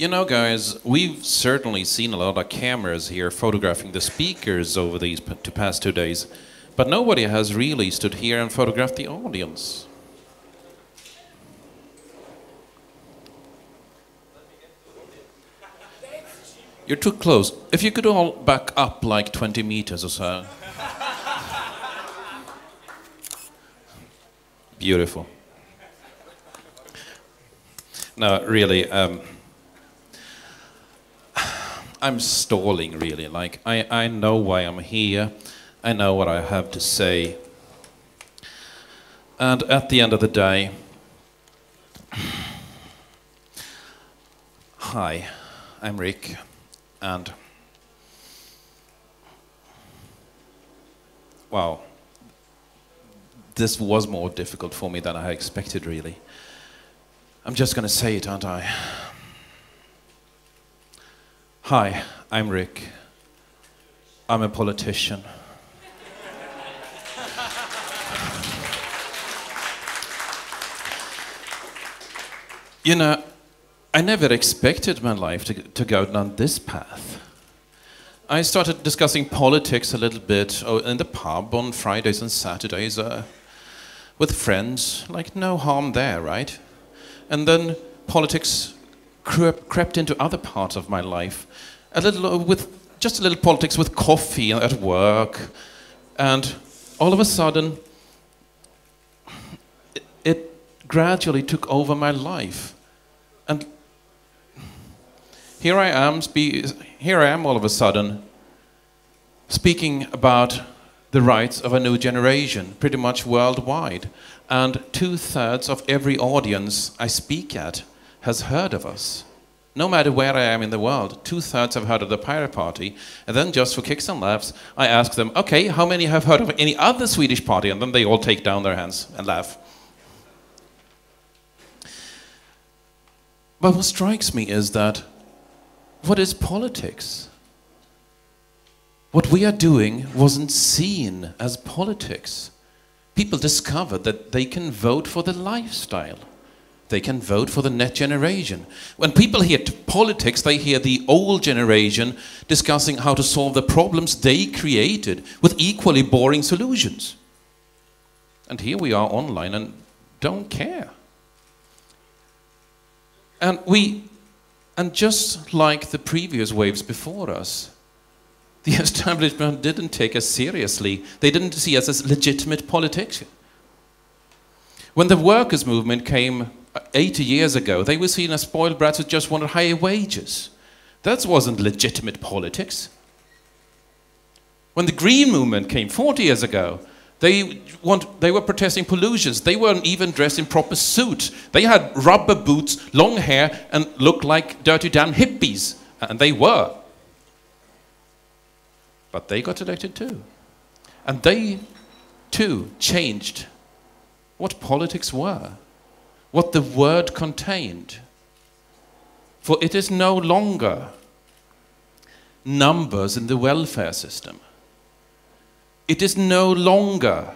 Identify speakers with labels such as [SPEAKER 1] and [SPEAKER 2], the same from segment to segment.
[SPEAKER 1] You know, guys, we've certainly seen a lot of cameras here photographing the speakers over these past 2 days, but nobody has really stood here and photographed the audience. You're too close. If you could all back up like 20 meters or so. Beautiful. No, really, I'm stalling, really. Like, I know why I'm here. I know what I have to say. And at the end of the day, hi, I'm Rick, and wow, this was more difficult for me than I expected, really. I'm just going to say it, aren't I? Hi, I'm Rick. I'm a politician. You know, I never expected my life to go down this path. I started discussing politics a little bit in the pub on Fridays and Saturdays with friends. Like, no harm there, right? And then politics crept into other parts of my life. Just a little politics with coffee at work. And all of a sudden, it gradually took over my life. And here I am all of a sudden speaking about the rights of a new generation, pretty much worldwide. And 2/3 of every audience I speak at has heard of us. No matter where I am in the world, 2/3 have heard of the Pirate Party. And then just for kicks and laughs, I ask them, okay, how many have heard of any other Swedish party? And then they all take down their hands and laugh. But what strikes me is that, what is politics? What we are doing wasn't seen as politics. People discovered that they can vote for the lifestyle. They can vote for the next generation. When people hear politics, they hear the old generation discussing how to solve the problems they created with equally boring solutions. And here we are online and don't care. And just like the previous waves before us, the establishment didn't take us seriously. They didn't see us as legitimate politics. When the workers' movement came 80 years ago, they were seen as spoiled brats who just wanted higher wages. That wasn't legitimate politics. When the Green movement came 40 years ago, they were protesting pollution. They weren't even dressed in proper suits. They had rubber boots, long hair, and looked like dirty damn hippies. And they were. But they got elected too. And they too changed what politics were, what the word contained. For it is no longer numbers in the welfare system. It is no longer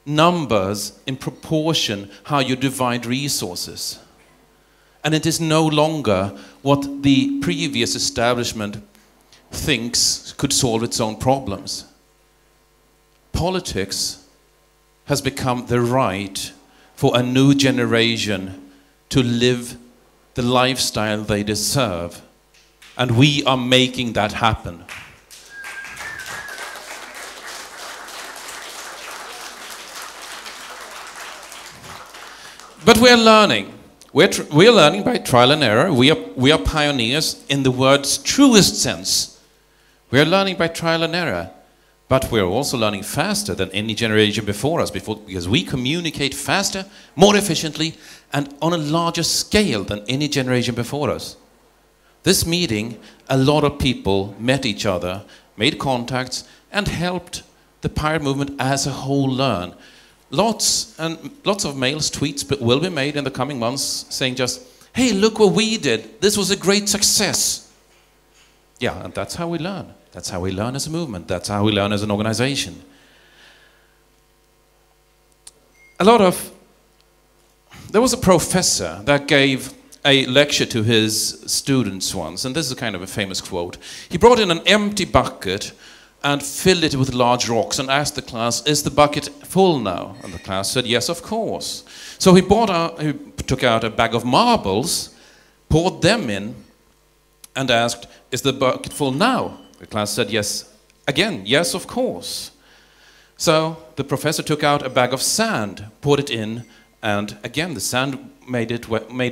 [SPEAKER 1] numbers in proportion how you divide resources. And it is no longer what the previous establishment thinks could solve its own problems. Politics has become the right for a new generation to live the lifestyle they deserve. And we are making that happen. But we're learning. We're learning by trial and error. We are pioneers in the word's truest sense. We're learning by trial and error. But we're also learning faster than any generation before us, because we communicate faster, more efficiently, and on a larger scale than any generation before us. This meeting, a lot of people met each other, made contacts, and helped the pirate movement as a whole learn. Lots of mails, tweets will be made in the coming months saying just, hey, look what we did. This was a great success. Yeah, and that's how we learn. That's how we learn as a movement. That's how we learn as an organization. There was a professor that gave a lecture to his students once, and this is kind of a famous quote. He brought in an empty bucket and filled it with large rocks and asked the class, "Is the bucket full now?" And the class said, "Yes, of course." So he took out a bag of marbles, poured them in, and asked, "Is the bucket full now?" The class said, "Yes." Again, "Yes, of course." So the professor took out a bag of sand, poured it in, and again the sand made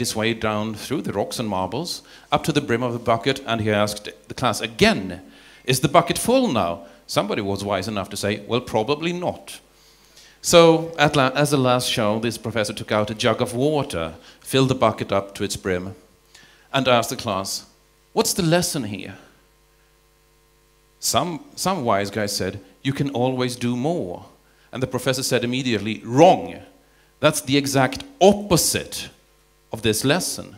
[SPEAKER 1] its way down through the rocks and marbles up to the brim of the bucket, and he asked the class again, "Is the bucket full now?" Somebody was wise enough to say, "Well, probably not." So as a last show, this professor took out a jug of water, filled the bucket up to its brim, and asked the class, "What's the lesson here?" Some wise guy said, "You can always do more." And the professor said immediately, "Wrong. That's the exact opposite of this lesson.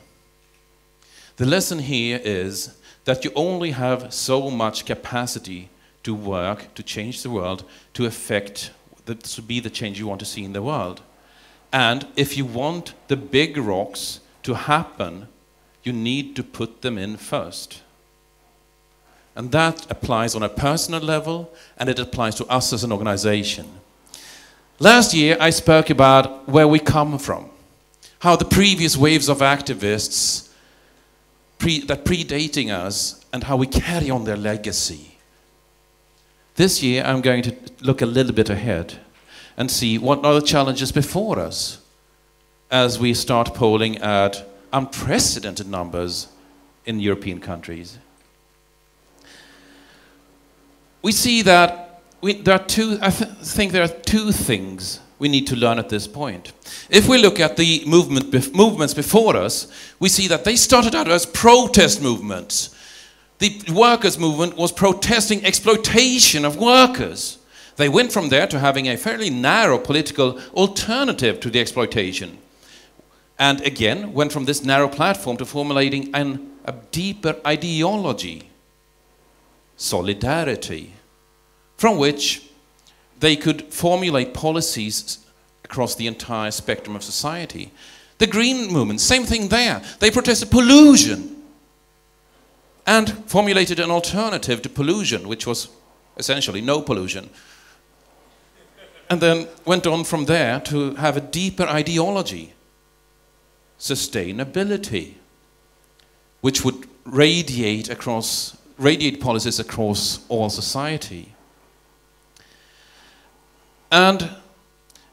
[SPEAKER 1] The lesson here is that you only have so much capacity to work, to change the world, to be the change you want to see in the world. And if you want the big rocks to happen, you need to put them in first." And that applies on a personal level, and it applies to us as an organization. Last year, I spoke about where we come from, how the previous waves of activists that predating us, and how we carry on their legacy. This year, I'm going to look a little bit ahead and see what are the challenges before us as we start polling at unprecedented numbers in European countries. We see that I think there are two things we need to learn at this point. If we look at the movements before us, we see that they started out as protest movements. The workers' movement was protesting exploitation of workers. They went from there to having a fairly narrow political alternative to the exploitation. And again, went from this narrow platform to formulating a deeper ideology. Solidarity, from which they could formulate policies across the entire spectrum of society. The Green Movement, same thing there. They protested pollution and formulated an alternative to pollution, which was essentially no pollution. And then went on from there to have a deeper ideology. Sustainability, which would radiate policies across all society. And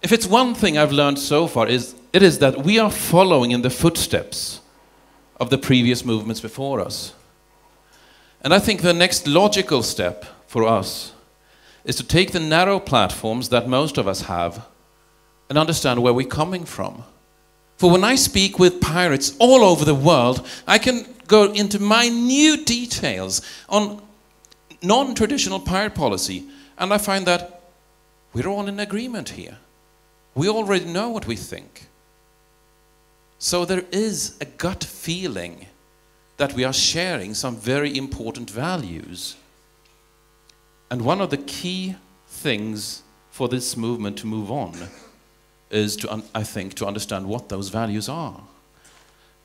[SPEAKER 1] if it's one thing I've learned so far, it is that we are following in the footsteps of the previous movements before us. And I think the next logical step for us is to take the narrow platforms that most of us have and understand where we're coming from. For when I speak with pirates all over the world, I can go into minute details on non-traditional pirate policy, and I find that we're all in agreement here. We already know what we think. So there is a gut feeling that we are sharing some very important values. And one of the key things for this movement to move on is, I think, to understand what those values are.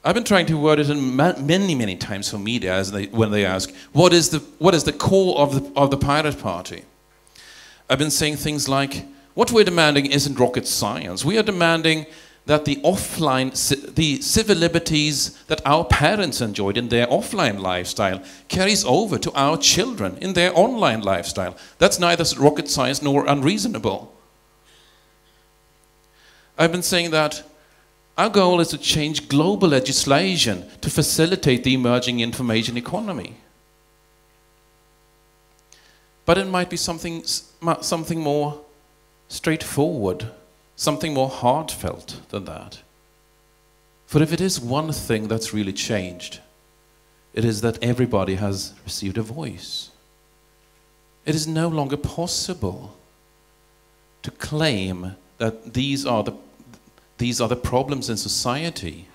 [SPEAKER 1] I've been trying to word it in many times for media when they ask, what is the core of the Pirate Party? I've been saying things like, what we're demanding isn't rocket science. We are demanding that the civil liberties that our parents enjoyed in their offline lifestyle carries over to our children in their online lifestyle. That's neither rocket science nor unreasonable. I've been saying that our goal is to change global legislation to facilitate the emerging information economy. But it might be something more straightforward, something more heartfelt than that. For if it is one thing that's really changed, it is that everybody has received a voice. It is no longer possible to claim that these are the problems in society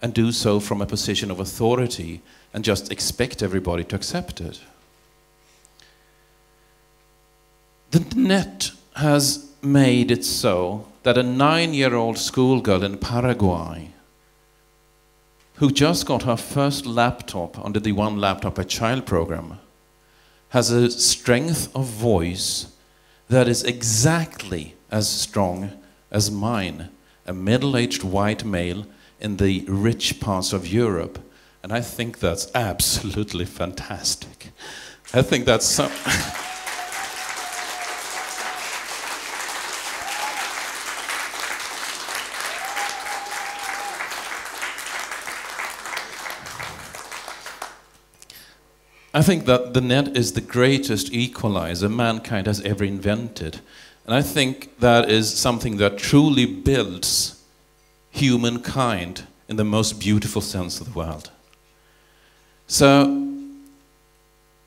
[SPEAKER 1] and do so from a position of authority and just expect everybody to accept it. The net has made it so that a 9-year-old schoolgirl in Paraguay who just got her first laptop under the One Laptop per Child program, has a strength of voice that is exactly as strong as mine, a middle-aged white male in the rich parts of Europe. And I think that's absolutely fantastic. I think that's some... I think that the net is the greatest equalizer mankind has ever invented. And I think that is something that truly builds humankind in the most beautiful sense of the word. So,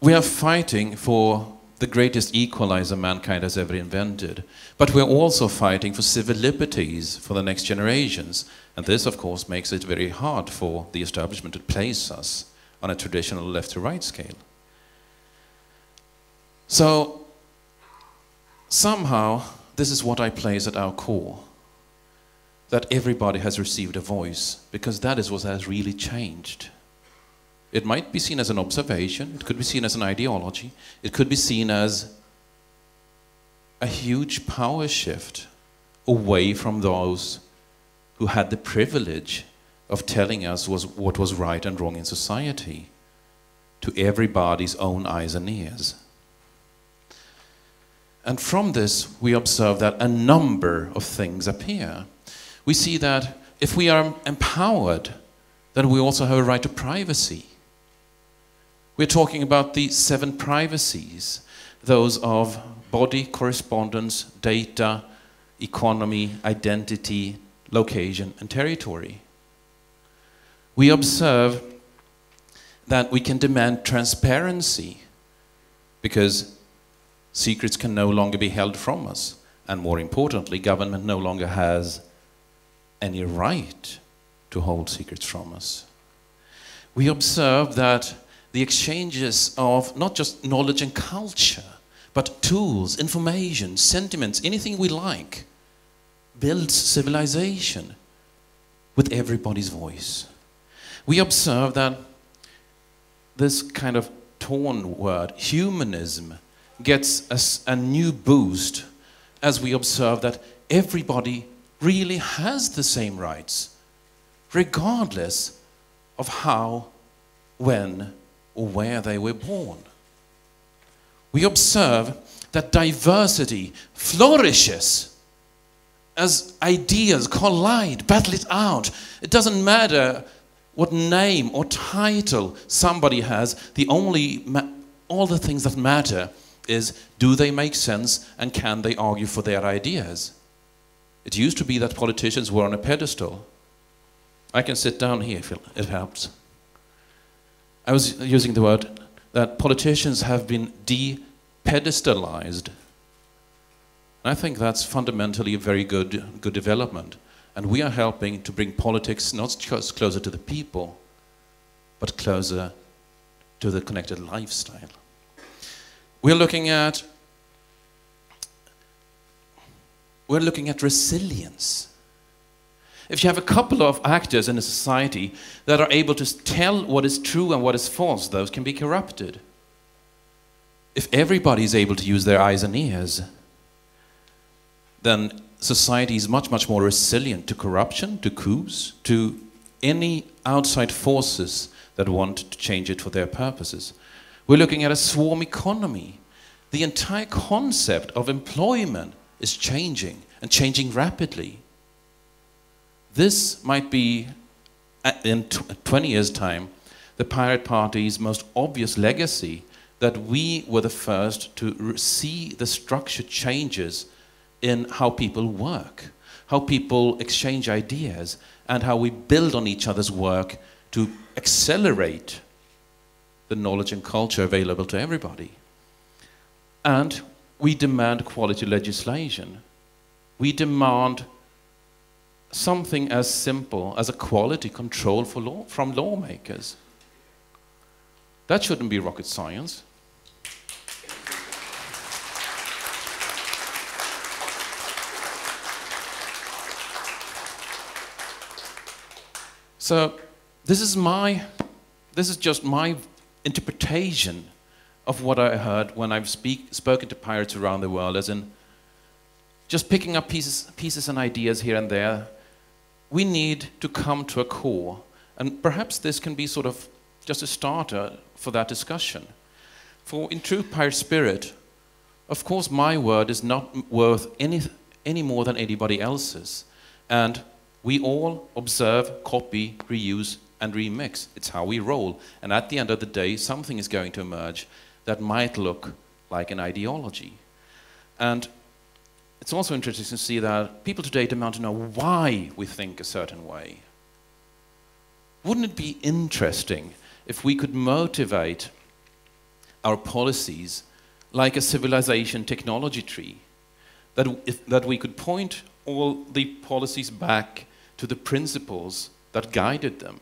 [SPEAKER 1] we are fighting for the greatest equalizer mankind has ever invented. But we're also fighting for civil liberties for the next generations. And this, of course, makes it very hard for the establishment to place us on a traditional left-to-right scale. So, somehow, this is what I place at our core. That everybody has received a voice, because that is what has really changed. It might be seen as an observation, it could be seen as an ideology, it could be seen as a huge power shift away from those who had the privilege of telling us what was right and wrong in society, to everybody's own eyes and ears. And from this, we observe that a number of things appear. We see that if we are empowered, then we also have a right to privacy. We're talking about the 7 privacies, those of body, correspondence, data, economy, identity, location, and territory. We observe that we can demand transparency because secrets can no longer be held from us. And more importantly, government no longer has any right to hold secrets from us. We observe that the exchanges of not just knowledge and culture, but tools, information, sentiments, anything we like, builds civilization with everybody's voice. We observe that this kind of torn word, humanism, gets a new boost as we observe that everybody really has the same rights, regardless of how, when, or where they were born. We observe that diversity flourishes as ideas collide, battle it out. It doesn't matter what name or title somebody has, all the things that matter is, do they make sense and can they argue for their ideas? It used to be that politicians were on a pedestal. I can sit down here if it helps. I was using the word that politicians have been de-pedestalized. I think that's fundamentally a very good development. And we are helping to bring politics not just closer to the people, but closer to the connected lifestyle. We're looking at resilience. If you have a couple of actors in a society that are able to tell what is true and what is false, those can be corrupted. If everybody is able to use their eyes and ears, then society is much, much more resilient to corruption, to coups, to any outside forces that want to change it for their purposes. We're looking at a swarm economy. The entire concept of employment is changing, and changing rapidly. This might be, in 20 years' time, the Pirate Party's most obvious legacy, that we were the first to see the structure changes in how people work, how people exchange ideas, and how we build on each other's work to accelerate the knowledge and culture available to everybody. And we demand quality legislation. We demand something as simple as a quality control from lawmakers. That shouldn't be rocket science. So this is just my interpretation of what I heard when I've spoken to pirates around the world, as in just picking up pieces and ideas here and there. We need to come to a core, and perhaps this can be sort of just a starter for that discussion. For in true pirate spirit, of course my word is not worth any more than anybody else's, and we all observe, copy, reuse and remix. It's how we roll, and at the end of the day something is going to emerge that might look like an ideology. And it's also interesting to see that people today demand to know why we think a certain way. Wouldn't it be interesting if we could motivate our policies like a civilization technology tree? That we could point all the policies back to the principles that guided them.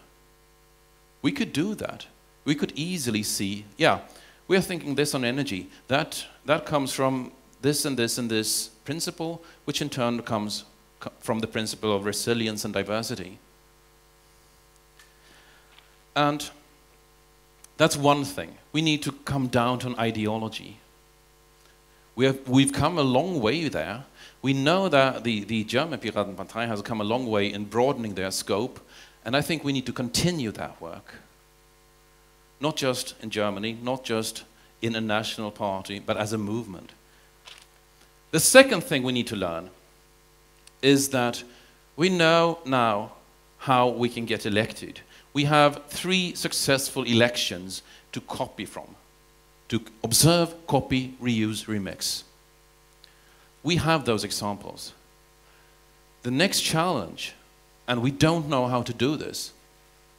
[SPEAKER 1] We could do that. We could easily see, yeah, we are thinking this on energy. That comes from this and this and this principle, which in turn comes from the principle of resilience and diversity. And that's one thing. We need to come down to an ideology. We've come a long way there. We know that the German Piratenpartei has come a long way in broadening their scope, and I think we need to continue that work. Not just in Germany, not just in a national party, but as a movement. The second thing we need to learn is that we know now how we can get elected. We have 3 successful elections to copy from. To observe, copy, reuse, remix. We have those examples. The next challenge, and we don't know how to do this,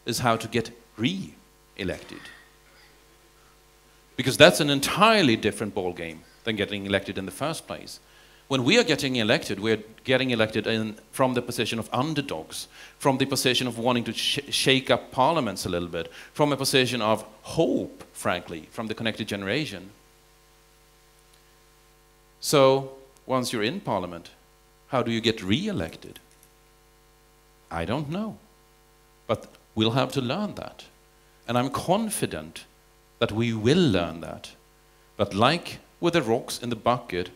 [SPEAKER 1] is how to get re-elected. Because that's an entirely different ballgame than getting elected in the first place. When we are getting elected, we're getting elected from the position of underdogs, from the position of wanting to shake up parliaments a little bit, from a position of hope, frankly, from the connected generation. So, once you're in parliament, how do you get re-elected? I don't know. But we'll have to learn that. And I'm confident that we will learn that. But like with the rocks in the bucket,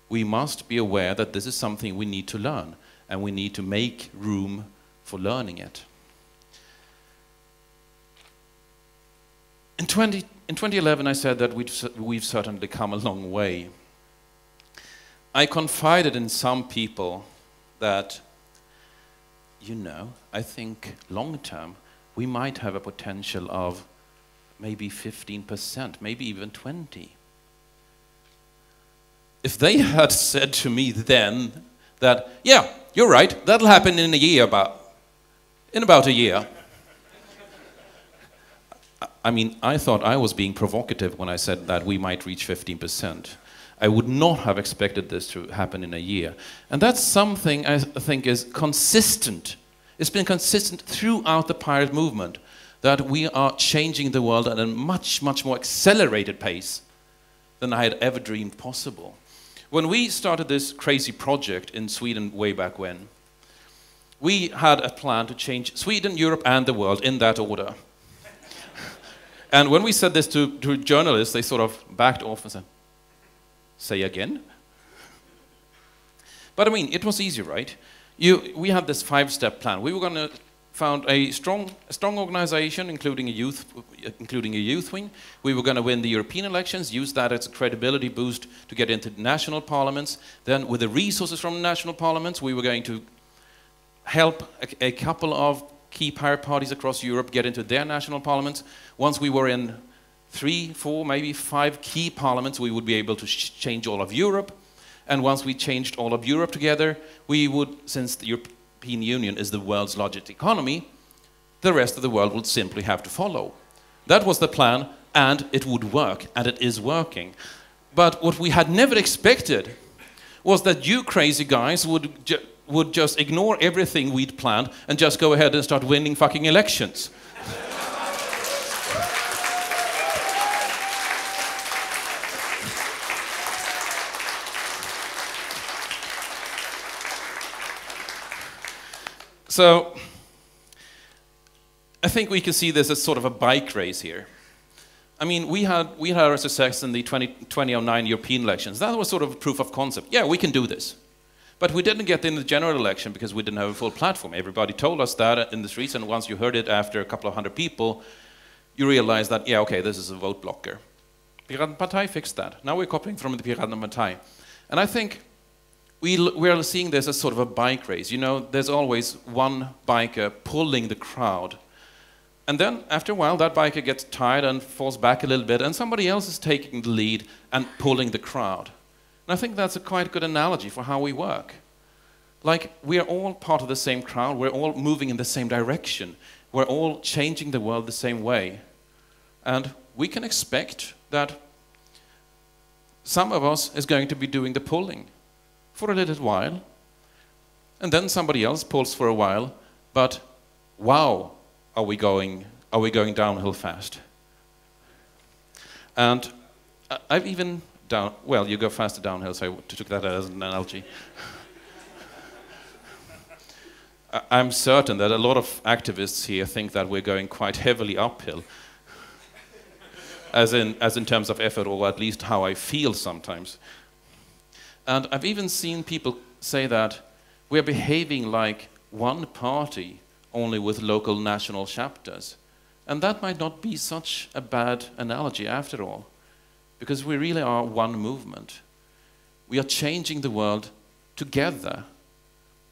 [SPEAKER 1] we must be aware that this is something we need to learn, and we need to make room for learning it. In 2011, I said that we've certainly come a long way. I confided in some people that, you know, I think long term, we might have a potential of maybe 15%, maybe even 20%. If they had said to me then that, yeah, you're right, that'll happen in about a year. I mean, I thought I was being provocative when I said that we might reach 15%. I would not have expected this to happen in a year. And that's something I think is consistent. It's been consistent throughout the pirate movement, that we are changing the world at a much, much more accelerated pace than I had ever dreamed possible. When we started this crazy project in Sweden way back when, we had a plan to change Sweden, Europe, and the world in that order. And when we said this to journalists, they sort of backed off and said, "Say again?" But I mean, it was easy, right? We had this 5-step plan. We were going to found a strong organization, including a youth wing. We were going to win the European elections, use that as a credibility boost to get into national parliaments. Then, with the resources from national parliaments, we were going to help a couple of key pirate parties across Europe get into their national parliaments. Once we were in 3, 4, maybe 5 key parliaments, we would be able to change all of Europe. And once we changed all of Europe together, we would, since the European Union is the world's largest economy, the rest of the world would simply have to follow. That was the plan, and it would work, and it is working. But what we had never expected was that you crazy guys would just ignore everything we'd planned and just go ahead and start winning fucking elections. So, I think we can see this as sort of a bike race here. I mean, we had our success in the 2009 European elections. That was sort of a proof of concept. Yeah, we can do this. But we didn't get in the general election because we didn't have a full platform. Everybody told us that in the streets, and once you heard it after a couple of hundred people, you realize that, yeah, okay, this is a vote blocker. Piratenpartij fixed that. Now we're copying from the Piratenpartij. And I think we are seeing this as sort of a bike race. You know, there's always one biker pulling the crowd. And then, after a while, that biker gets tired and falls back a little bit, and somebody else is taking the lead and pulling the crowd. And I think that's a quite good analogy for how we work. Like, we are all part of the same crowd, we're all moving in the same direction, we're all changing the world the same way. And we can expect that some of us is going to be doing the pulling for a little while, and then somebody else pulls for a while, but wow, are we going downhill fast. And I've even well, you go faster downhill, so I took that as an analogy. I'm certain that a lot of activists here think that we're going quite heavily uphill, as in terms of effort, or at least how I feel sometimes. And I've even seen people say that we're behaving like one party, only with local national chapters. And that might not be such a bad analogy after all, because we really are one movement. We are changing the world together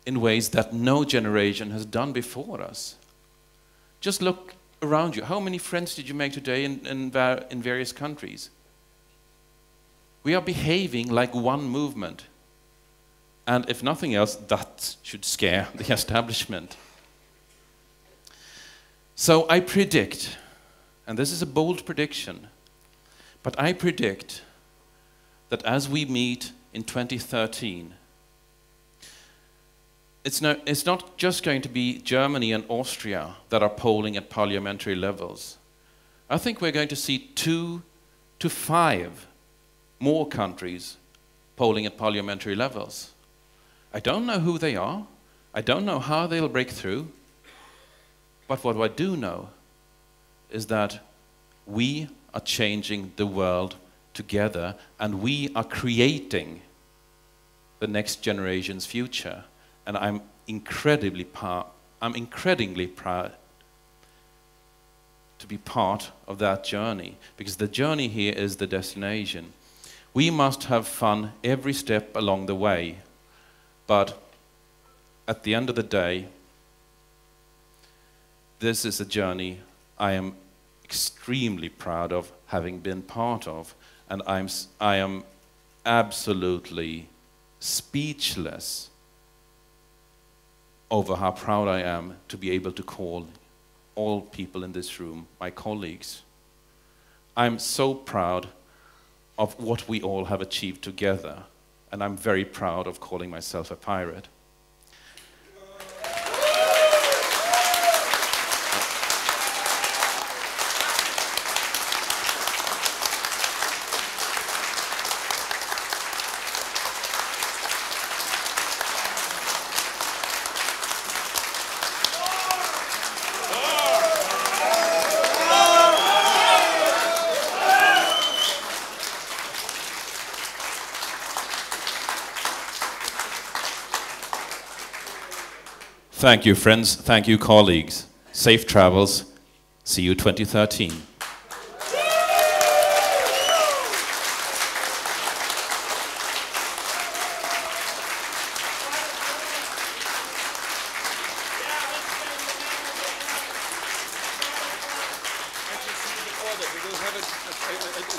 [SPEAKER 1] in ways that no generation has done before us. Just look around you. How many friends did you make today in various countries? We are behaving like one movement. And if nothing else, that should scare the establishment. So I predict, and this is a bold prediction, but I predict that as we meet in 2013, it's not just going to be Germany and Austria that are polling at parliamentary levels. I think we're going to see 2 to 5 more countries polling at parliamentary levels. I don't know who they are. I don't know how they'll break through. But what I do know is that we are changing the world together, and we are creating the next generation's future. And I'm incredibly proud to be part of that journey, because the journey here is the destination. We must have fun every step along the way, but at the end of the day, this is a journey I am extremely proud of having been part of, and I am absolutely speechless over how proud I am to be able to call all people in this room my colleagues. I'm so proud of what we all have achieved together, and I'm very proud of calling myself a pirate. Thank you, friends. Thank you, colleagues. Safe travels. See you 2013.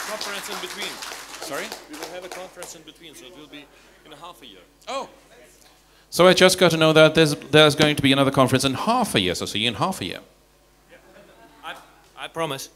[SPEAKER 2] Conference in between.
[SPEAKER 1] Sorry?
[SPEAKER 2] We will have a conference in between, so it will be in a half a year.
[SPEAKER 1] Oh. So I just got to know that there's going to be another conference in half a year, so see you in half a year.
[SPEAKER 2] I promise.